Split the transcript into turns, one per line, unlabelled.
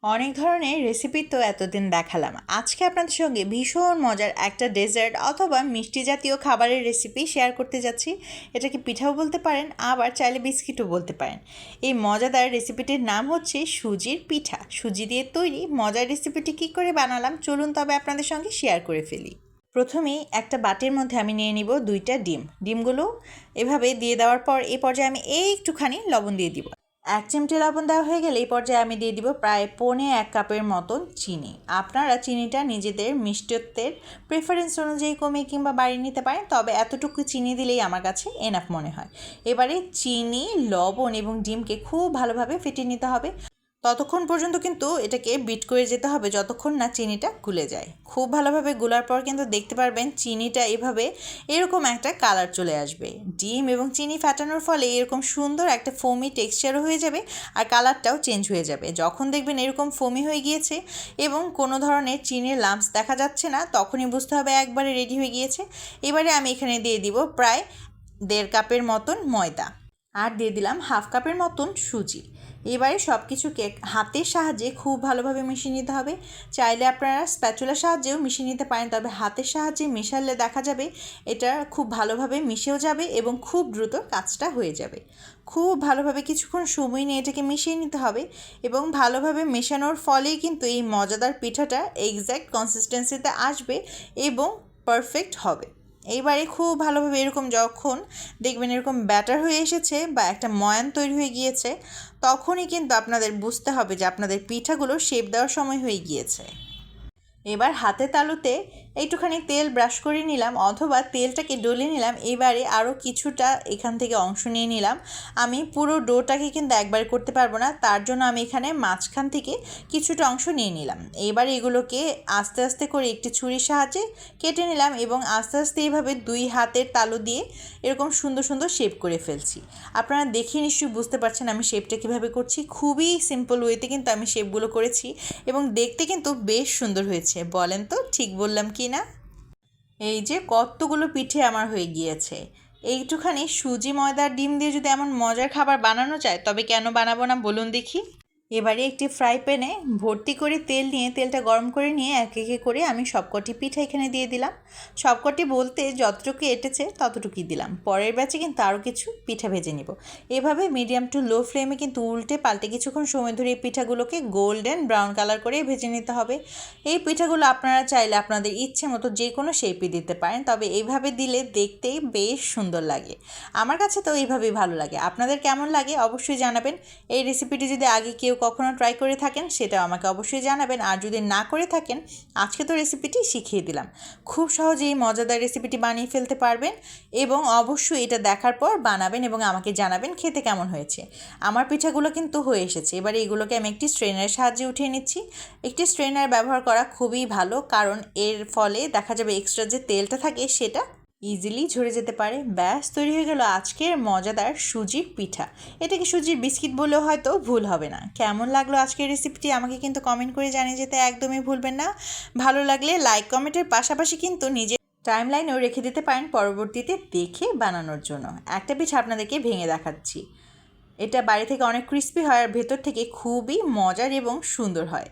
অনেক ধরনের রেসিপি তো এতদিন দেখালাম। আজকে আপনাদের সঙ্গে ভীষণ মজার একটা ডেজার্ট অথবা মিষ্টি জাতীয় খাবারের রেসিপি শেয়ার করতে যাচ্ছি। এটাকে পিঠাও বলতে পারেন, আবার চাইলে বিস্কিটও বলতে পারেন। এই মজাদার রেসিপিটির নাম হচ্ছে সুজির পিঠা। সুজি দিয়ে তৈরি মজার রেসিপিটি কী করে বানালাম চলুন তবে আপনাদের সঙ্গে শেয়ার করে ফেলি। প্রথমেই একটা বাটির মধ্যে আমি নিয়ে নিব 2টা ডিম। ডিমগুলো এভাবে দিয়ে দেওয়ার পর এই পর্যায়ে আমি একটুখানি লবণ দিয়ে দিব। 1 চিমটি লবণ দেওয়া হয়ে গেলে এই পর্যায়ে আমি দিয়ে দিব প্রায় 1.25 কাপের মতন চিনি। আপনারা চিনিটা নিজেদের মিষ্টত্বের প্রেফারেন্স অনুযায়ী কমিয়ে কিংবা বাড়িয়ে নিতে পারেন, তবে এতটুকু চিনি দিলেই আমার কাছে এনাফ মনে হয়। এবারে চিনি, লবণ এবং ডিমকে খুব ভালোভাবে ফেটিয়ে নিতে হবে। ততক্ষণ পর্যন্ত কিন্তু এটাকে বিট করে যেতে হবে যতক্ষণ না চিনিটা গুলে যায়। খুব ভালোভাবে গুলার পর কিন্তু দেখতে পারবেন চিনিটা এভাবে এরকম একটা কালার চলে আসবে। ডিম এবং চিনি ফাটানোর ফলে এরকম সুন্দর একটা ফোমি টেক্সচারও হয়ে যাবে আর কালারটাও চেঞ্জ হয়ে যাবে। যখন দেখবেন এরকম ফোমি হয়ে গিয়েছে এবং কোনো ধরনের চিনির লাম্পস দেখা যাচ্ছে না, তখনই বুঝতে হবে একবারে রেডি হয়ে গিয়েছে। এবারে আমি এখানে দিয়ে দিব প্রায় 1.5 কাপের মতন ময়দা আর দিয়ে দিলাম 1/2 কাপের মতন সুজি। এবারে সব কিছুকে হাতের সাহায্যে খুব ভালোভাবে মিশিয়ে নিতে হবে। চাইলে আপনারা স্প্যাচুলার সাহায্যেও মিশিয়ে নিতে পারেন, তবে হাতের সাহায্যে মেশালে দেখা যাবে এটা খুব ভালোভাবে মিশেও যাবে এবং খুব দ্রুত কাজটা হয়ে যাবে। খুব ভালোভাবে কিছুক্ষণ সময় নিয়ে এটাকে মিশিয়ে নিতে হবে এবং ভালোভাবে মেশানোর ফলেই কিন্তু এই মজাদার পিঠাটা এক্স্যাক্ট কনসিস্টেন্সিতে আসবে এবং পারফেক্ট হবে। এইবারে খুব ভালোভাবে এরকম যখন দেখবেন এরকম ব্যাটার হয়ে এসেছে বা একটা ময়ান তৈরি হয়ে গিয়েছে, তখনই কিন্তু আপনাদের বুঝতে হবে যে আপনাদের পিঠাগুলো শেপ দেওয়ার সময় হয়ে গিয়েছে। এবার হাতে তালুতে একটুখানি তেল ব্রাশ করে নিলাম অথবা তেলটাকে ডলে নিলাম। এবারে আরও কিছুটা এখান থেকে অংশ নিয়ে নিলাম। আমি পুরো ডোটাকে কিন্তু একবারে করতে পারবো না, তার জন্য আমি এখানে মাঝখান থেকে কিছুটা অংশ নিয়ে নিলাম। এবার এগুলোকে আস্তে আস্তে করে একটি ছুরির সাহায্যে কেটে নিলাম এবং আস্তে আস্তে এইভাবে 2 হাতের তালু দিয়ে এরকম সুন্দর সুন্দর শেপ করে ফেলছি। আপনারা দেখে নিশ্চয়ই বুঝতে পারছেন আমি শেপটা কীভাবে করছি। খুবই সিম্পল ওয়েতে কিন্তু আমি শেপগুলো করেছি এবং দেখতে কিন্তু বেশ সুন্দর হয়েছে। বলেন তো ঠিক বললাম কি না? এই যে কতগুলো পিঠে আমার হয়ে গিয়েছে। এইটুখানি সুজি, ময়দার ডিম দিয়ে যদি এমন মজার খাবার বানানো যায় তবে কেন বানাবো না বলুন দেখি। এবারে একটি ফ্রাই প্যানে ভর্তি করে তেল নিয়ে তেলটা গরম করে নিয়ে এক একে করে আমি সবকটি পিঠা এখানে দিয়ে দিলাম। সবকটি বলতে যতটুকু এঁটেছে ততটুকুই দিলাম। পরের ব্যাচে কিন্তু আরও কিছু পিঠা ভেজে নিব। এভাবে মিডিয়াম টু লো ফ্লেমে কিন্তু উল্টে পাল্টে কিছুক্ষণ সময় ধরে এই পিঠাগুলোকে গোল্ডেন ব্রাউন কালার করে ভেজে নিতে হবে। এই পিঠাগুলো আপনারা চাইলে আপনাদের ইচ্ছে মতো যে কোনো শেপই দিতে পারেন, তবে এইভাবে দিলে দেখতেই বেশ সুন্দর লাগে। আমার কাছে তো এইভাবেই ভালো লাগে। আপনাদের কেমন লাগে অবশ্যই জানাবেন। এই রেসিপিটি যদি আগে কেউ কখনো ট্রাই করে থাকেন সেটাও আমাকে অবশ্যই জানাবেন, আর যদি না করে থাকেন আজকে তো রেসিপিটি শিখিয়ে দিলাম। খুব সহজেই মজাদার রেসিপিটি বানিয়ে ফেলতে পারবেন এবং অবশ্যই এটা দেখার পর বানাবেন এবং আমাকে জানাবেন খেতে কেমন হয়েছে। আমার পিঠাগুলো কিন্তু হয়ে এসেছে। এবারে এগুলোকে আমি একটি স্ট্রেনারের সাহায্যে উঠিয়ে নিচ্ছি। একটি স্ট্রেনার ব্যবহার করা খুবই ভালো, কারণ এর ফলে দেখা যাবে এক্সট্রা যে তেলটা থাকে সেটা ইজিলি ঝরে যেতে পারে। ব্যাস তৈরি হয়ে গেল আজকের মজাদার সুজির পিঠা। এটাকে সুজির বিস্কিট বলেও হয়তো ভুল হবে না। কেমন লাগলো আজকের রেসিপিটি আমাকে কিন্তু কমেন্ট করে জানিয়ে যেতে একদমই ভুলবেন না। ভালো লাগলে লাইক কমেন্টের পাশাপাশি কিন্তু নিজের টাইমলাইনেও রেখে দিতে পারেন পরবর্তীতে দেখে বানানোর জন্য। একটা পিঠা আপনাদেরকে ভেঙে দেখাচ্ছি। এটা বাইরে থেকে অনেক ক্রিস্পি হয় আর ভেতর থেকে খুবই মজার এবং সুন্দর হয়।